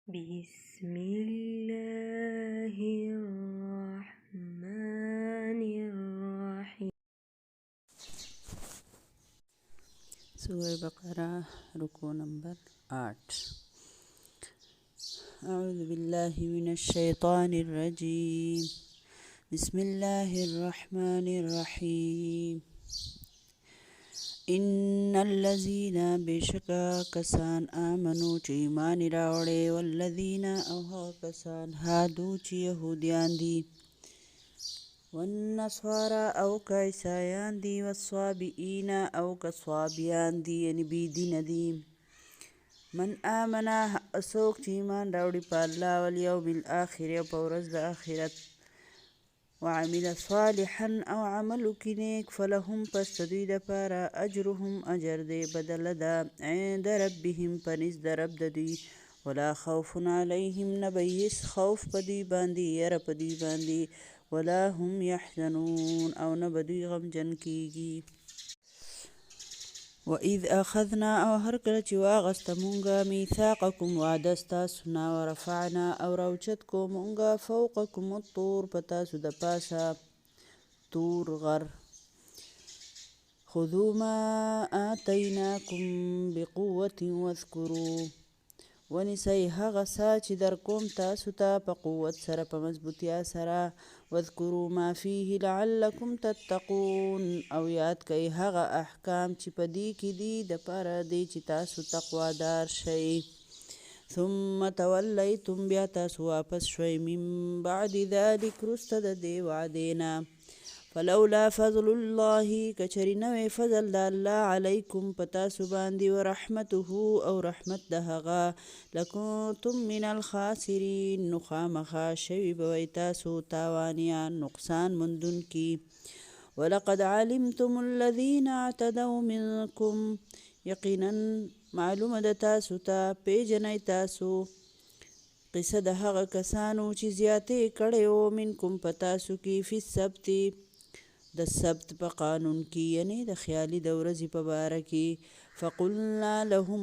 بسم الله الرحمن الرحيم. سورة بقرة ركوع نمبر 8. أعوذ بالله من الشيطان الرجيم. بسم الله الرحمن الرحيم. إن الذين بشكا كسان آمنوا چه ایمان راوڑے والذین اوها كسان هادو چه یهودیان دی والنصارى او كعیسایان دی والصابئین او كصوابیان دی یعنی بی دین دی. من آمنا اسوک چه ایمان راوڑی پا اللہ والیوم الآخر او پا ورځ د آخرت وعمل صالحا او عملو کی نیک فلهم پس دوی د پارا اجرهم اجر دی بدل دا عند ربهم پنیز د رب دوی ولا خوف علیهم نبیس خوف پدوی باندی یر پدوی باندی ولا هم یحزنون او نبدوی غمجن کیگی. وَإِذْ أَخَذْنَا او هر کله چې واغسته مونږه میثاقکم وعده ستاسو نه ورفعنا او راوچت کو مونږه فوقکم الطور پتاسو د پاسه طور غر خذوا ما آتیناکم بقوة واذکروا ونیسئ هغه څه چې در کوم تاسو ته په قوت سره په مضبوطیا سره واذکروا ما فیه لعلکم تتقون او یاد کئ هغه احکام چې په دې کې دي د پاره دی چې تاسو تقوا دار شئ. ثم تولیتم بیا تاسو واپس شوئ من بعد ذلک رسته د دې وعدینا فلولا فضل الله کچری نوی فضل د الله علیکم پتاسو باندې ورحمته او رحمت د هغه لکنتم من الخاسرین نو خامخا شوی بوی تاسو تاوانیان نقصان مندون کی. ولقد علمتم الذین اعتدوا منکم یقینا معلوم د تاسو ته پیژنئ تاسو قصه د هغه کسانو چې زیاتې کړی و منکم پتاسو کی فی السبت د سبت په قانون کې یعنی د خیالي د ورځې په باره کې فقلنا لهم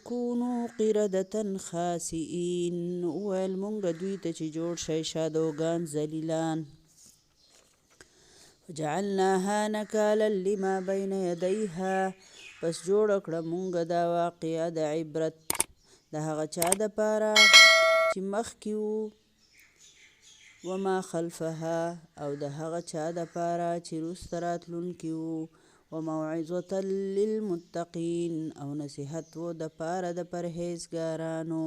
کونوا قردة خاسئین وویل مونږ دوی ته چې جوړ شئ شادوګان ذلیلان فجعلناها نکالا لما بین یدیها پس جوړ کړه مونږ دا واقعه د عبرت د هغه چا د پاره چې مخکې وو وما خلفها او د هغه چا د پاره چې وروسته راتلونکي وو وموعظة للمتقین او نصیحت و د پاره د پرهیزګارانو.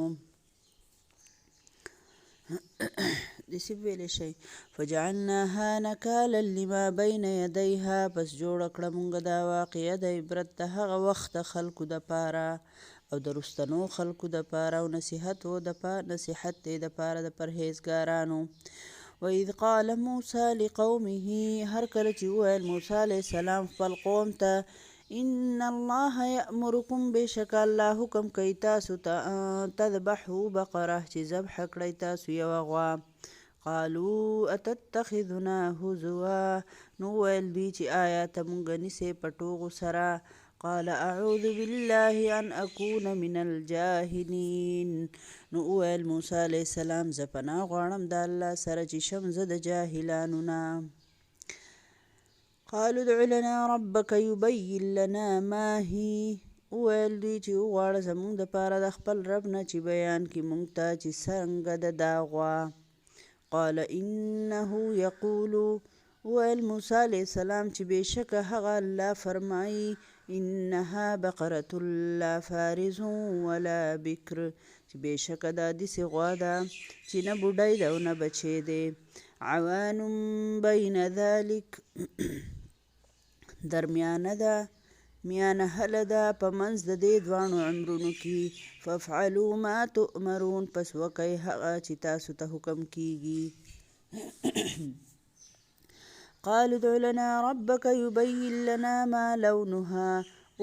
دسی ویلی شي فجعلناها نکالا لما بین یدیها پس جوړ کړه مونږ دا واقعه د عبرت د هغه وخت خلکو د پاره او د رستنو خلکو د پاره او نصیحت و د نصیحت د پاره د پرهیزګارانو. وَإِذْ قَالَ مُوسَى لِقَوْمِهِ هر کله چې وویل موسی علیه السلام خپل قوم ته ان الله یأمرکم بشک الله حکم کوي تاسو ته تذبحوا بقره چې ذبح کړئ تاسو یوه غوا قالوا اتتخذنا هزوا نو ویل دوی چې آیا ته مونږ نیسې په ټوغو سره قال اعوذ بالله ان اکون من الجاهلین نو ویل موسی علیه السلام زه پناه غواړم د الله سره چې شم زه د جاهلانو نه. قالوا ادع لنا ربک یبین لنا ما هی ویل دوی چې وغواړه زمونږ د پاره د خپل رب نه چې بیان کړي مونږ ته چې څرنګه د دا غوا. قال انه یقول ویل موسی علیه السلام چې بېشکه هغه الله فرمایي انها بقرة لا فارض ولا بکر چې بېشکه دا داسې غوا ده چې نه بوډۍ ده او نه بچی دی عوان بین ذلک درمیانه ده میانه هله ده په منځ د دې دواړو عمرونو کې فافعلوا ما تؤمرون پس وکئ هغه چې تاسو ته حکم کیږي. قالوا ادع لنا ربک یبین لنا ما لونها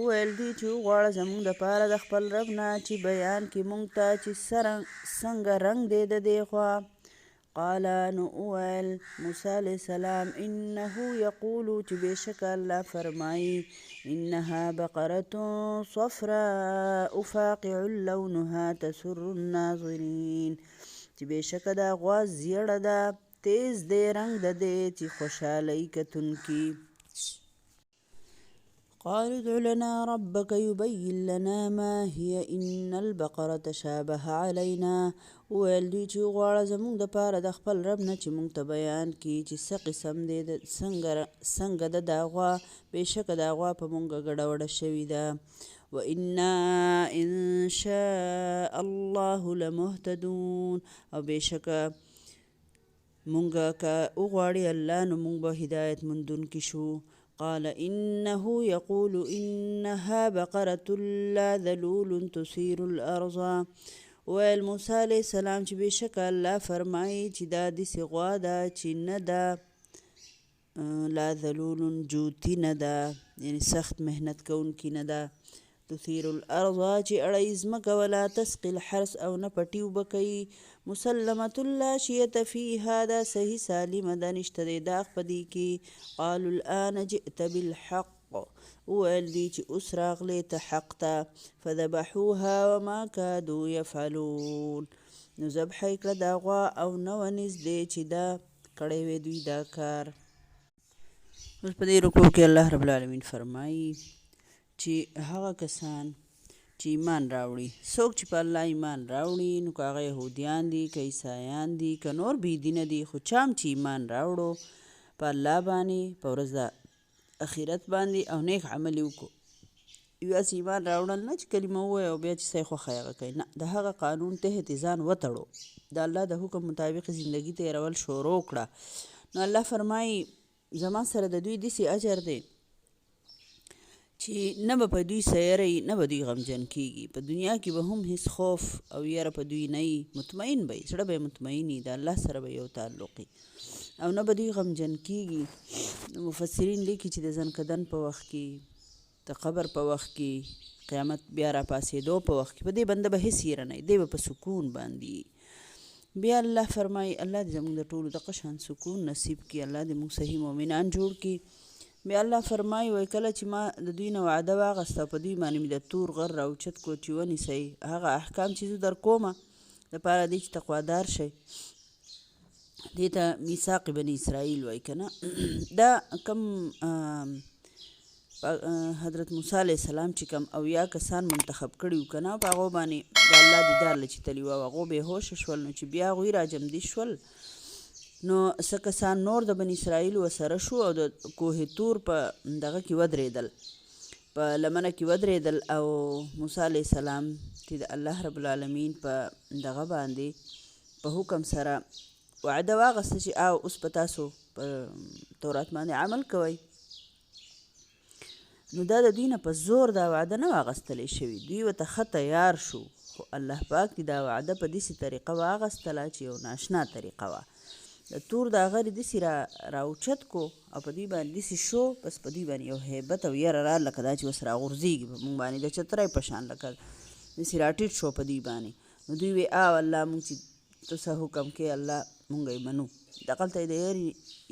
ویل دوی چې وغواړه زمونږ د پاره د خپل رب نه چې بیان کړي مونږ ته چې څنګه رنګ دی د دې غوا. قال نو ویل موسی علیه السلام انه یقول چې بېشکه الله فرمایي انها بقرة صفراء فاقع لونها تسر الناظرین چې بېشکه دا غوا زیړه ده تیز دی رنګ د دې چې خوشحالۍ کتونکي. قالوا ادع لنا ربك يبين لنا ما هي إن البقرة تشابه علينا. وویل دوی چې وغواړه زموږ دپاره د خپل رب نه چې موږ ته بیان کړي چې څه قسم دی څنګه ده دا غوا، بېشکه دا غوا په موږ ګډه وډه شوې ده. وإنا إن شاء الله لمهتدون، او بېشکه موږ که وغواړي الله نو موږ به هدایت موندونکي شو. قال إنه يقول إنها بقرة لا ذلول تثير الأرض. ویل موسی علیه السلام چې بېشکه الله فرمایي چې دا داسې غوا ده چې نه ده لا ذلول جوتي نه ده، یعنې سخت محنت کوونکي نه ده. تثير الأرض چې اړوي ځمکه، ولا تسقي الحرث او نه پټي اوبه کوي. مسلمة لا شیة فیها، دا صحیح سالمه ده نشته دی داغ په دې کې. قالوا الآن جئت بالحق، وویل دوی چې اوس راغلی ته حق ته. فذبحوها وما كادوا يفعلون، نو ذبح یې کړه دا غوا او نه وه نږدې چې دا کړی وی دوی دا کار. اوس په دې رکوع کې الله رب العالمین فرمایي چې هغه کسان چې ایمان راوړي، څوک چې په الله ایمان راوړي، نو که هغه یهودیان دي که عیسایان دي که نور بېدینه دي، خو چا هم چې ایمان راوړو په الله باندې، په ورځ د اخرت باندې، او نیک عمل یې وکړو. یوازې ایمان راوړل نه چې کلمه ووایه او بیا چې څه یې خوښه یې هغه کوي، نه، د هغه قانون تحت ځان وتړو، د الله د حکم مطابق زندګي تېرول شروع کړه. نو الله فرمایي زما سره د دوی داسې اجر دی چې نه به په دوی سیری، نه به دوی غمجن کېږي، په دنیا کې به هم هېڅ خوف او یره په دوی نه وي، مطمئن به یې، زړه به یې مطمئن وي، د الله سره به یو تعلق وي، او نه به دوی غمجن کېږي. مفسرین لیکي چې د ځنکدن په وخت کې، د قبر په وخت کې، قیامت بیا راپاڅېدو په وخت کې، په دې بنده به هېڅ یره نه وي، دی به په سکون باندې. بیا الله فرمایي الله دې زموږ د ټولو دغه شان سکون نصیب کړي، الله دې موږ صحیح مؤمنان جوړ کړي. بیا الله فرمایي وایي کله چې ما د دوی نه وعده واخیسته او په دوی باندې مې د تور غر راوچت کړو چې ونیسئ هغه احکام چې زه در کومه دپاره دې چې تقوادار شئ، دې ته میثاق بني اسرائیل وایي که نه. دا کم حضرت موسی علیه السلام چې کم 80 کسان منتخب کړي وو که نه، په هغو باندې د الله دیدار له چې تلي وه او هغو بېهوشه شول، نو چې بیا هغوی راجمدي شول، نو څه کسان نور د بني اسرائیلو ورسره شو او د کوه تور په دغه کې ودرېدل، په لمنه کې ودرېدل، او موسی علیه السلام چې د الله رب العالمین په دغه باندې په حکم سره وعده واخیسته چې او اوس په تاسو په تورات باندې عمل کوئ. نو دا د دوی نه په زور دا وعده نه واخیستلی شوي، دوی ورته ښه تیار شو، خو الله پاک دې دا وعده په داسې طریقه واخیستله چې یو ناشنا طریقه وه. د تور دا غر یې داسې راوچت کو او په دوی باندې داسې شو، بس په دوی باندې یو هیبت او یره راغله لکه دا چې اوس راغورځېږي په موږ باندې د چترۍ په شان، لکه داسې راټیټ شو په دوی باندې. نو دوی وی او الله موږ چې ته څه حکم کې الله موږ یې منو. دغلته یې د یرې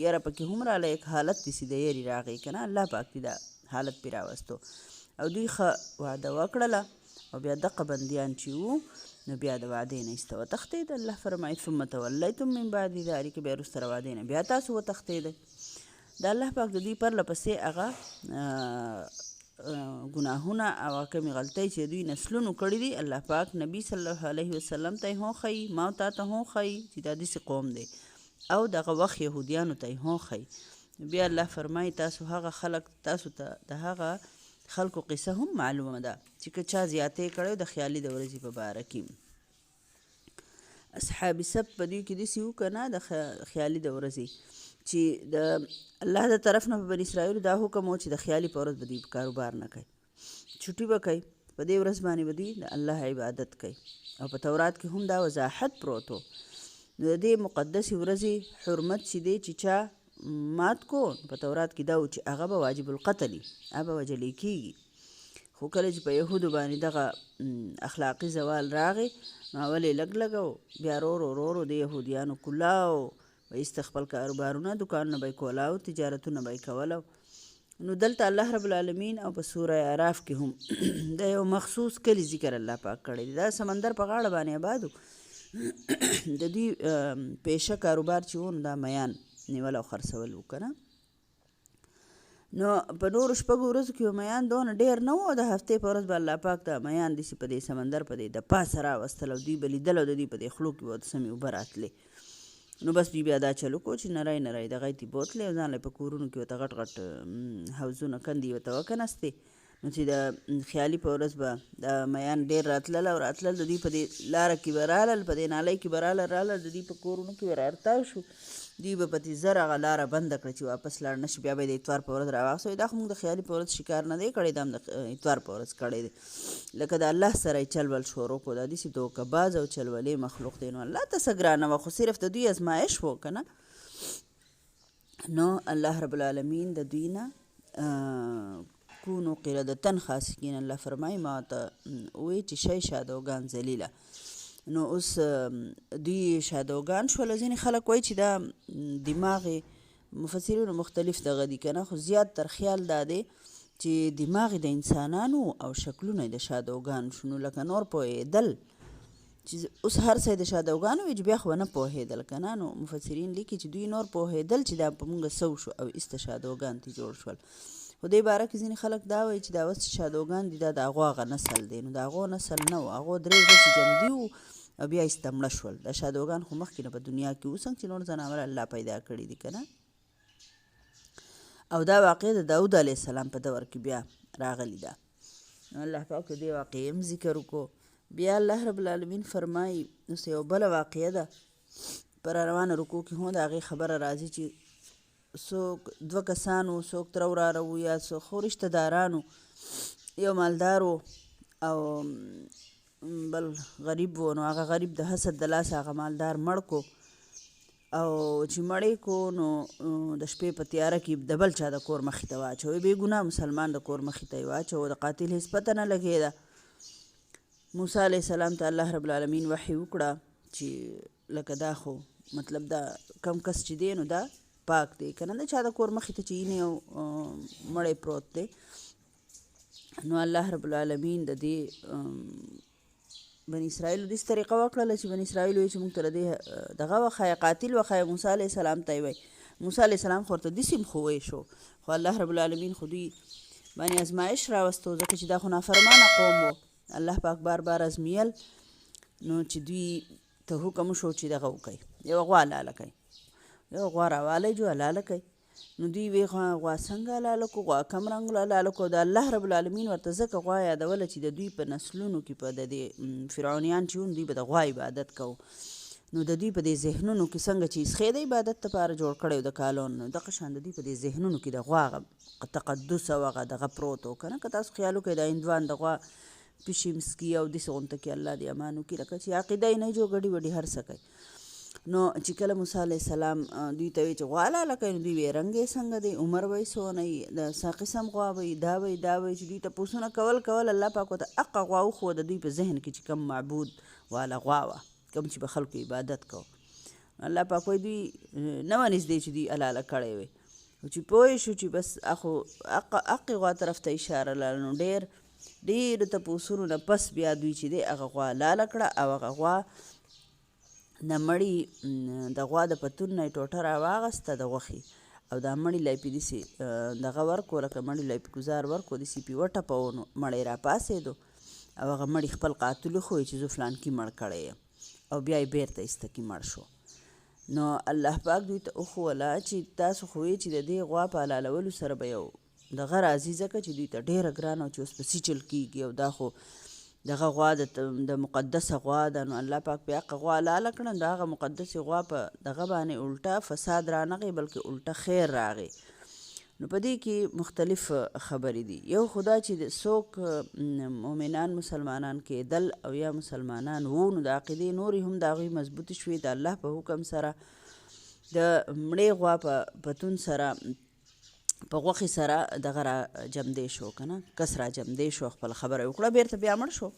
یره پکې هم راغله، یک حالت داسې د یرې راغی که نه، الله پاک دې دا حالت پرې راوستو او دوی ښه وعده وکړله، او بیا دغه بندیان چې وو نو بیا د وعدې نه ایسته وتښتېد. الله فرمایي ثم تولیتم من بعد ذلک، بیا وروسته د وعدې نه بیا تاسو وتښتېدئ. د الله پاک د دوی پرله پسې هغه ګناهونه او کمې غلطۍ چې دوی نسلونو کړي دي، الله پاک نبي صلی الله علیه وسلم ته یې هم ښیي، ما او تا ته هم ښیي چې دا داسې قوم دی، او دغه وخت یهودیانو ته یې هم ښیي. بیا الله فرمایي تاسو هغه خلک، تاسو ته د هغه خلکو قصه هم معلومه ده چې که چا زیاتې کړی د خیالي د ورځې په باره کې. اصحاب سبت په دوی کې داسې وو که نه، د خیالي د ورځې چې د الله د طرف نه په بني اسرائیلو دا حکم و چې د خیالي په ورځ به دوی کاروبار نه کوي، چټي به کوي، په دې ورځ باندې به دوی د الله عبادت کوي، او په تورات کې هم دا وضاحت پروت و. نو د دې مقدسې ورځې حرمت چې دی چې چا مات کو، په تورات کې دا و چې هغه به واجب القتل وي، هغه به وژلی کېږي. خو کله چې په یهودو باندې دغه اخلاقي زوال راغی، نو اول یې لږ لږ و، بیا ورو د یهودیانو کلاو به ایسته خپل کاروبارونه، دوکانونه به یې کولاو، تجارتونه به یې کولو. نو دلته الله رب العالمین او په سوره اعراف کې هم د یو مخصوص کلي ذکر الله پاک کړی دی. دا سمندر په غاړه باندې آباد و، د دوی پیشه کاروبار چې و نو دا میان نیول او خرڅول و که نه. نو په نورو شپږو ورځو کې میان دونه ډېر نه و. د هفتې په ورځ به الله پاک د میان داسې په دې سمندر په دې د پاسه راوستل او دوی به لیدل او د دوی په دې خولو کې به د سمې اوبه راتلې. نو بس دوی بیا دا چلو کو چې نری نری دغه یې بوتلې او ځان له په کورونو کې ورته غټ غټ حوضونه کندې ورته وکنستې. نو چې د خیالي په ورځ به د میان ډېر راتلل او راتلل د دوی په دې لاره کې به رالل، په دې نالۍ کې به رالل د دوی په کورونو کې به رارتاو شو. دوی به په دې زر هغه لاره بنده کړه چې واپس لاړ نه شي. بیا به یې د اتوار په ورځ راواخیستو. دا خو موږ د خیالي په ورځ شکار نه دی کړی، دا هم د اتوار په ورځ کړی دی. لکه د الله سره یې چل ول شروع کړو. دا داسې دوکهباز او چلولې مخلوق دی. نو الله ته څه ګرانه وه، خو صرف د دوی ازمایش و که نه. نو الله رب العالمین د دوی نه کونو قردتن خاسقین، الله فرمایي ما ته وایي چې شی شادوګان ذلیله. نو اوس دوی شادوګان شول. ځینې خلک وایي چې دا دماغ مفسرینو مختلف دغه دي که نه، خو زیات تر خیال دا دی چې دماغ د انسانانو او شکلونه د شادوګان شنو. لکه نور پوهېدل چې اوس هر څه د شادوګانو وي چې بیا خو نه پوهېدل که نه. نو مفسرین لیکي چې دوی نور پوهېدل چې دا په مونږ سو شو او ایسته شادوګان تی جوړ شول. خو دې باره کې ځینې خلک دا وایي چې دا اوس شادوګان دي دا د هغو هغه نسل دی. نو د هغو نسل نه و، هغو 3 ورځې ژوندي وو او بیا ایسته مړه شول. دا شادوګان خو مخکې نه په دنیا کې وو، څنګه چې نور ځناور الله پیدا کړي دي که نه. او دا واقع د داود علیه السلام په دور کې بیا راغلی ده. الله پاک دې واقعې هم ذکر وکړو. بیا الله رب العالمین فرمایي اوس یو بله واقعه ده په روانه رکو کې هم د هغې خبره راځي چې څوک 2 کسانو، څوک تره وراره وو یا څوک خو رشته دارانو، یو مالدار و او بل غریب و. نو هغه غریب د حسد د لاسه هغه مالدار مړ کو او چې مړې کو نو د شپې په تیاره کې د بل چا د کور مخې ته واچوي. بې ګناه مسلمان د کور مخې ته یې واچو. د قاتل هېڅ پته نه لګېده. موسی علیه السلام ته الله رب العالمین وحی وکړه چې لکه دا خو مطلب دا کم کس چې دی نو دا پاک دی که نه د چا د کور مخې ته چې اینې او مړی پروت دی. نو الله رب العالمین د دې بني اسرائیلو داسې طریقه وکړله چې بني اسرائیل وایي چې موږ ته د دې دغه وښایه قاتل وښایه. موسی علیه السلام ته یې وایي. موسی علیه السلام خو ورته داسې هم ښوی شو، خو الله رب العالمین خو دوی باندې ازمایش راوستو ځکه چې دا خو نافرمانه قوم و. الله پاک بار بار ازمیل. نو چې دوی ته حکم وشو چې دغه وکړئ، یو غوا لاله کوي، یو غوا راوالی جو حلاله کوي. نو دوی وی غوا څنګه حلاله کو، غوا کم رنګ حلاله کو. د الله رب العالمین ورته ځکه غوا یادوله چې د دوی په نسلونو کې په د دې فرعونیان چې وو دوی به د غوا عبادت کوو. نو د دوی په دې ذهنونو کې څنګه چې اسخې د عبادت لپاره جوړ کړی د کالون، دغه شان د دوی په دې ذهنونو کې د غوا تقدس او هغه دغه پروت و که نه. که تاسو خیال وکړئ د هندوان د غوا پیشي مسکي او داسې غونته کې الله دې امان وکړي لکه چې عقیده یې نه جو ګډي وډي هر څه کوي. نو چې کله موسی علیه السلام دوی ته وایي چې غوا لاله کوي، نو دوی وایي رنګ یې څنګه دی، عمر به یې څونه وي، د څه قسم غوا به وي، دا به وي دا به وي. چې دوی تپوسونه کول الله پاک ورته هغه غوا وښوده دوی په ذهن کې چې کوم معبود والا غوا وه، کوم چې به خلکو عبادت کوو. الله پاک وایي دوی نه وه نږدې چې دوی حلاله کړی وي. چې پوه شو چې بس اخو هغې غوا طرف ته اشاره لاله. نو ډېرو تپوسونو نه پس بیا دوی چې دی هغه غوا لاله کړه او هغه غوا د مړي د غوا د پتون نه یې ټوټه راواغسته د غوښې او دا مړي لی پې داسې دغه ورکو لکه مړي لی پې ګزار ورکو داسې پې وټپوو. نو مړی راپاڅېدو او هغه مړي خپل قاتل وښوی چې زه فلانکي مړ کړی یم او بیا یې بېرته ایسته کې مړ شو. نو الله پاک دوی ته وښوله چې تاسو خو وایئ چې د دې غوا په حلالولو سره به یو دغه راځي ځکه چې دوی ته ډېره ګرانه او چې اوس په سیچل کېږي او دا خو دغه غوا د مقدسه غوا ده. نو الله پاک بیا هغه غوا حلاله کړه. د هغه مقدسې غوا په دغه باندې الټه فساد رانغی بلکې الټه خیر راغی. نو په دې کې مختلف خبرې دي. یو خدا چې څوک مؤمنان مسلمانان کېدل او یا مسلمانان وو نو د عقیدې نورې هم د هغوی مضبوطې شوې د الله په حکم سره. د مړې غوا په پتون سره په غوښې سره دغه را جمدی شو که نه، کس را جمدی شو، خپل خبره یې وکړه، بېرته بیا مړ شو.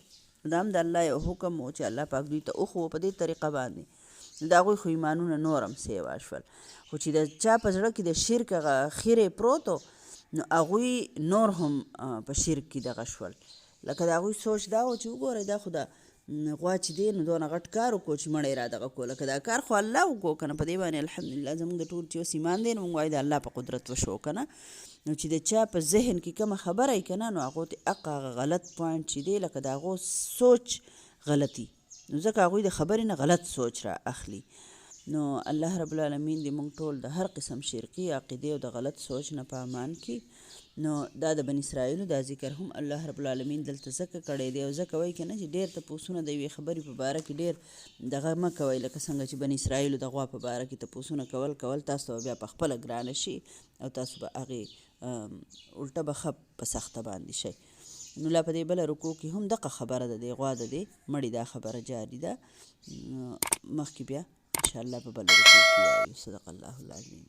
دا هم د الله یو حکم و چې الله پاک دوی ته وښوو په دې طریقه باندې. د هغوی خو ایمانونه نور هم سیوا شول، خو چې د چا په زړه کې د شرک هغه خیرې پروت و نو هغوی نور هم په شرک کې دغه شول. لکه د هغوی سوچ دا و چې وګورئ دا خو د غوا چې دی نو دونه غټ کار وکړو چې مړی را دغه کړو. لکه دا کار خو الله وکړو که نه، په دې باندې الحمدلله زموږ د ټول چې اوس ایمان دی نو موږ وایو د الله په قدرت وشو که نه. نو چې د چا په ذهن کې کومه خبره وي که نه نو هغو ته هغه غلط پوینټ چې دی لکه د هغو سوچ غلطي، نو ځکه هغوی د خبرې نه غلط سوچ را اخلي. نو الله رب العالمین دې موږ ټول د هر قسم شرقي عقیدې او د غلط سوچ نه په امان کړي. نو دا د بني اسرائیلو دا ذکر هم الله رب العالمین دلته ځکه کړی دی او ځکه وایي که نه چې ډېر تپوسونه د یوې خبرې په باره کې ډېر دغه مه کوئ، لکه څنګه چې بني اسرائیلو د غوا په باره کې تپوسونه کول تاسو ته بیا په خپله ګرانه شي او تاسو به هغې الټه به ښه په سخته باندې شئ. نو لا په دې بله رکو کې هم دغه خبره ده، د غوا د دې مړي دا خبره جاري ده. مخکې بیا انشاءالله په بله رکو کې وایو. صدق الله العظیم.